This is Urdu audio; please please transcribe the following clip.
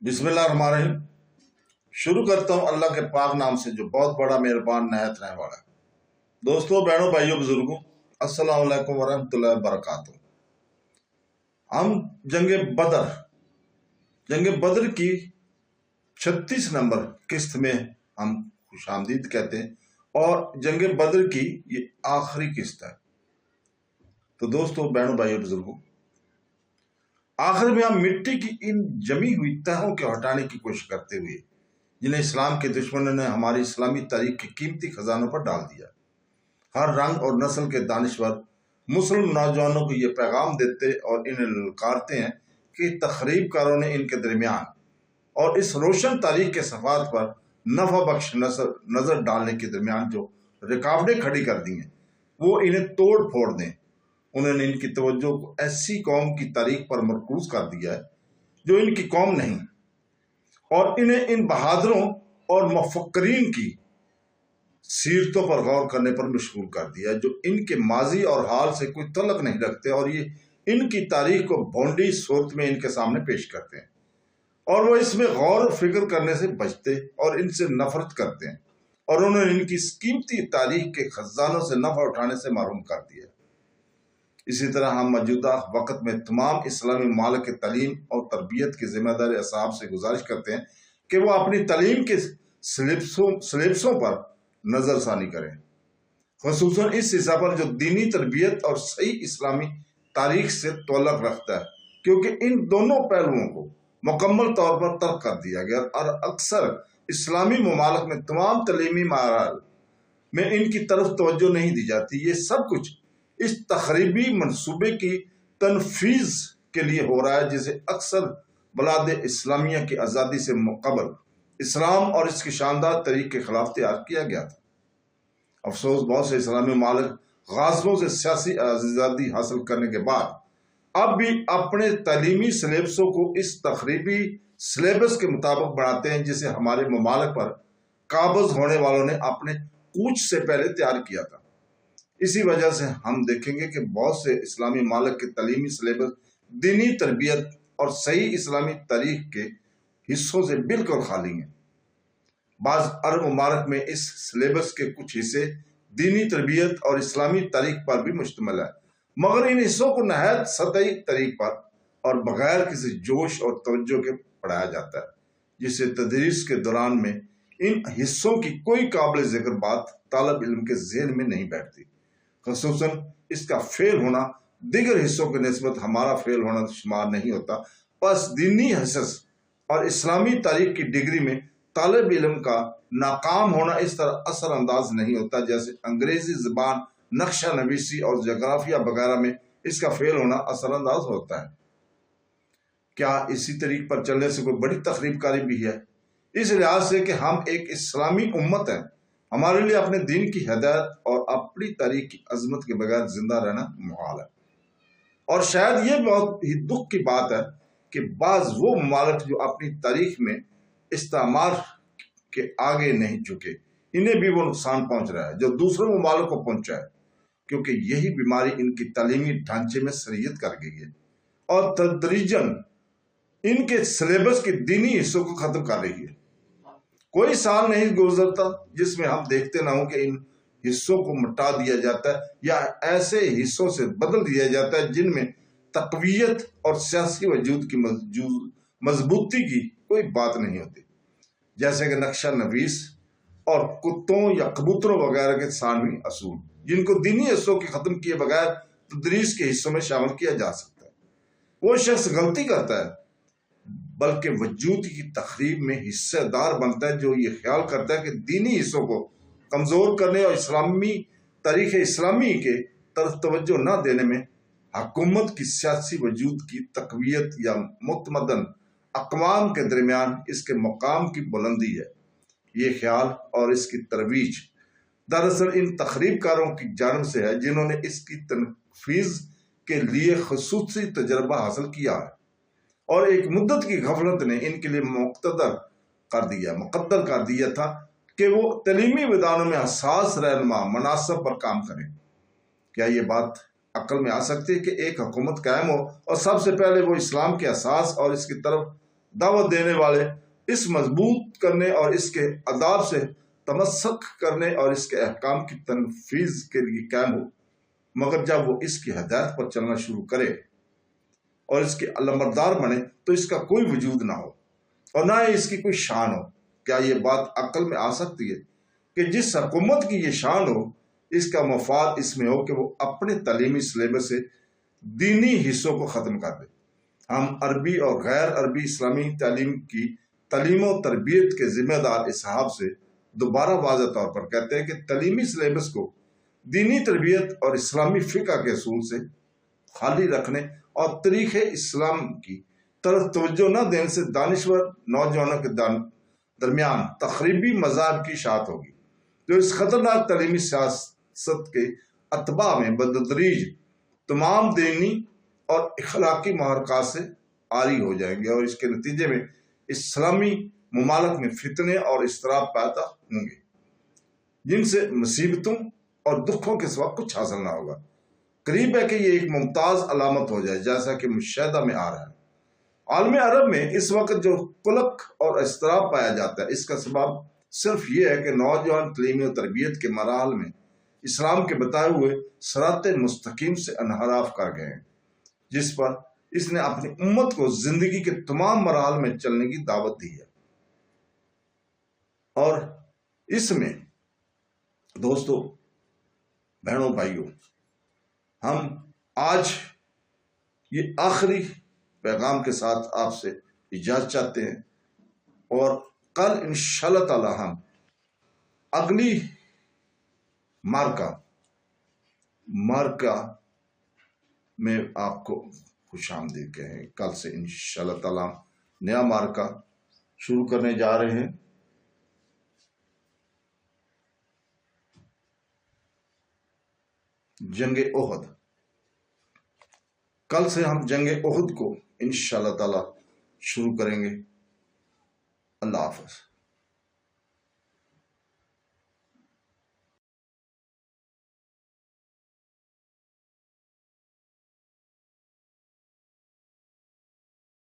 بسم اللہ الرحمن الرحیم۔ شروع کرتا ہوں اللہ کے پاک نام سے جو بہت بڑا مہربان نہایت رحم والا ہے۔ دوستوں، بہنوں، بھائیوں، بزرگوں، السلام علیکم ورحمۃ اللہ وبرکاتہ۔ ہم جنگ بدر کی 36 نمبر قسط میں ہم خوش آمدید کہتے ہیں، اور جنگ بدر کی یہ آخری قسط ہے۔ تو دوستوں، بہنوں، بھائیوں، بزرگوں، آخر میں ہم مٹی کی ان جمی ہوئی تہوں کے ہٹانے کی کوشش کرتے ہوئے جنہیں اسلام کے دشمنوں نے ہماری اسلامی تاریخ کے قیمتی خزانوں پر ڈال دیا، ہر رنگ اور نسل کے دانشور مسلم نوجوانوں کو یہ پیغام دیتے اور انہیں للکارتے ہیں کہ تخریب کاروں نے ان کے درمیان اور اس روشن تاریخ کے صفحات پر نفع بخش نظر ڈالنے کے درمیان جو رکاوٹیں کھڑی کر دی ہیں وہ انہیں توڑ پھوڑ دیں۔ انہوں نے ان کی توجہ کو ایسی قوم کی تاریخ پر مرکوز کر دیا ہے جو ان کی قوم نہیں، اور انہیں ان بہادروں اور مفکرین کی سیرتوں پر غور کرنے پر مشغول کر دیا جو ان کے ماضی اور حال سے کوئی تعلق نہیں رکھتے، اور یہ ان کی تاریخ کو بھونڈی صورت میں ان کے سامنے پیش کرتے ہیں، اور وہ اس میں غور و فکر کرنے سے بچتے اور ان سے نفرت کرتے ہیں، اور انہوں نے ان کی قیمتی تاریخ کے خزانوں سے نفع اٹھانے سے محروم کر دیا۔ اسی طرح ہم موجودہ وقت میں تمام اسلامی ممالک کے تعلیم اور تربیت کے ذمہ دار اصحاب سے گزارش کرتے ہیں کہ وہ اپنی تعلیم کے سلیبسوں پر نظر ثانی کریں، خصوصاً اس حصہ پر جو دینی تربیت اور صحیح اسلامی تاریخ سے تعلق رکھتا ہے، کیونکہ ان دونوں پہلوؤں کو مکمل طور پر ترک کر دیا گیا اور اکثر اسلامی ممالک میں تمام تعلیمی مراحل میں ان کی طرف توجہ نہیں دی جاتی۔ یہ سب کچھ اس تخریبی منصوبے کی تنفیذ کے لیے ہو رہا ہے جسے اکثر بلاد اسلامیہ کی آزادی سے قبل اسلام اور اس کی شاندار تاریخ کے خلاف تیار کیا گیا تھا۔ افسوس، بہت سے اسلامی ممالک غازلوں سے سیاسی آزادی حاصل کرنے کے بعد اب بھی اپنے تعلیمی سلیبسوں کو اس تخریبی سلیبس کے مطابق بناتے ہیں جسے ہمارے ممالک پر قابض ہونے والوں نے اپنے کوچ سے پہلے تیار کیا تھا۔ اسی وجہ سے ہم دیکھیں گے کہ بہت سے اسلامی ممالک کے تعلیمی سلیبس دینی تربیت اور صحیح اسلامی تاریخ کے حصوں سے بالکل خالی ہیں۔ بعض عرب ممالک میں اس سلیبس کے کچھ حصے دینی تربیت اور اسلامی تاریخ پر بھی مشتمل ہے، مگر ان حصوں کو نہایت سطحی طریق پر اور بغیر کسی جوش اور توجہ کے پڑھایا جاتا ہے، جس سے تدریس کے دوران میں ان حصوں کی کوئی قابل ذکر بات طالب علم کے ذہن میں نہیں بیٹھتی، خصوصاً اس کا فیل ہونا دیگر حصوں کی نسبت ہمارا فیل ہونا شمار نہیں ہوتا۔ پس دینی حصص اور اسلامی تاریخ کی ڈگری میں طالب علم کا ناکام ہونا اس طرح اثر انداز نہیں ہوتا جیسے انگریزی زبان، نقشہ نویسی اور جغرافیہ وغیرہ میں اس کا فیل ہونا اثر انداز ہوتا ہے۔ کیا اسی طریق پر چلنے سے کوئی بڑی تخریب کاری بھی ہے؟ اس لحاظ سے کہ ہم ایک اسلامی امت ہیں، ہمارے لیے اپنے دین کی ہدایت اور اپنی تاریخ کی عظمت کے بغیر زندہ رہنا محال ہے، اور شاید یہ بہت ہی دکھ کی بات ہے کہ بعض وہ ممالک جو اپنی تاریخ میں استعمار کے آگے نہیں جھکے، انہیں بھی وہ نقصان پہنچ رہا ہے جو دوسرے ممالک کو پہنچا ہے، کیونکہ یہی بیماری ان کی تعلیمی ڈھانچے میں سریت کر گئی ہے اور تدریجاً ان کے سلیبس کے دینی حصوں کو ختم کر رہی ہے۔ کوئی سال نہیں گزرتا جس میں ہم دیکھتے نہ ہوں کہ ان حصوں کو مٹا دیا جاتا ہے یا ایسے حصوں سے بدل دیا جاتا ہے جن میں تقویت اور سیاسی وجود کی مضبوطی کی کوئی بات نہیں ہوتی، جیسے کہ نقشہ نویس اور کتوں یا کبوتروں وغیرہ کے ثانوی اصول، جن کو دینی حصوں کے ختم کیے بغیر تدریس کے حصوں میں شامل کیا جا سکتا ہے۔ وہ شخص غلطی کرتا ہے بلکہ وجود کی تخریب میں حصہ دار بنتا ہے جو یہ خیال کرتا ہے کہ دینی حصوں کو کمزور کرنے اور اسلامی تاریخ اسلامی کے طرف توجہ نہ دینے میں حکومت کی سیاسی وجود کی تقویت یا متمدن اقوام کے درمیان اس کے مقام کی بلندی ہے۔ یہ خیال اور اس کی ترویج دراصل ان تخریب کاروں کی جانب سے ہے جنہوں نے اس کی تنفیذ کے لیے خصوصی تجربہ حاصل کیا ہے، اور ایک مدت کی غفلت نے ان کے لیے مقدر کر دیا تھا کہ وہ تعلیمی اداروں میں حساس رہنما مناصب پر کام کریں۔ کیا یہ بات عقل میں آ سکتی ہے کہ ایک حکومت قائم ہو اور سب سے پہلے وہ اسلام کے اساس اور اس کی طرف دعوت دینے والے اس مضبوط کرنے اور اس کے آداب سے تمسک کرنے اور اس کے احکام کی تنفیذ کے لیے قائم ہو، مگر جب وہ اس کی ہدایت پر چلنا شروع کرے اور اس کے علمبردار بنے تو اس کا کوئی وجود نہ ہو اور نہ ہی اس کی کوئی شان ہو۔ کیا یہ بات عقل میں آ سکتی ہے کہ جس حکومت کی یہ شان ہو، اس کا مفاد اس میں ہو کہ وہ اپنے تعلیمی سلیبس سے دینی حصوں کو ختم کر دے؟ ہم عربی اور غیر عربی اسلامی تعلیم و تربیت کے ذمہ دار اصحاب سے دوبارہ واضح طور پر کہتے ہیں کہ تعلیمی سلیبس کو دینی تربیت اور اسلامی فقہ کے اصول سے خالی رکھنے اور تاریخ اسلام کی طرف توجہ نہ دینے سے دانشور نوجوانوں کے درمیان تخریبی مذاہب کی اشاعت ہوگی، جو اس خطرناک تعلیمی سیاست کے اتباع میں بتدریج تمام دینی اور اخلاقی محرکات سے عاری ہو جائیں گے، اور اس کے نتیجے میں اسلامی ممالک میں فتنے اور اضطراب پیدا ہوں گے، جن سے مصیبتوں اور دکھوں کے سوا کچھ حاصل نہ ہوگا۔ قریب ہے کہ یہ ایک ممتاز علامت ہو جائے، جیسا کہ مشاہدہ میں آ رہا ہے۔ عالم عرب میں اس وقت جو قلق اور اضطراب پایا جاتا ہے، اس کا سبب صرف یہ ہے کہ نوجوان تعلیمی و تربیت کے مراحل میں اسلام کے بتائے ہوئے صراط مستقیم سے انحراف کر گئے ہیں، جس پر اس نے اپنی امت کو زندگی کے تمام مراحل میں چلنے کی دعوت دی ہے۔ اور اس میں دوستو، بہنوں، بھائیوں، ہم آج یہ آخری پیغام کے ساتھ آپ سے اجازت چاہتے ہیں، اور کل انشاءاللہ تعالی ہم اگلی مارکا میں آپ کو خوش آمدید کہیں۔ کل سے انشاءاللہ تعالی نیا مارکا شروع کرنے جا رہے ہیں۔ جنگ احد، کل سے ہم جنگ احد کو انشاءاللہ تعالی شروع کریں گے۔ اللہ حافظ۔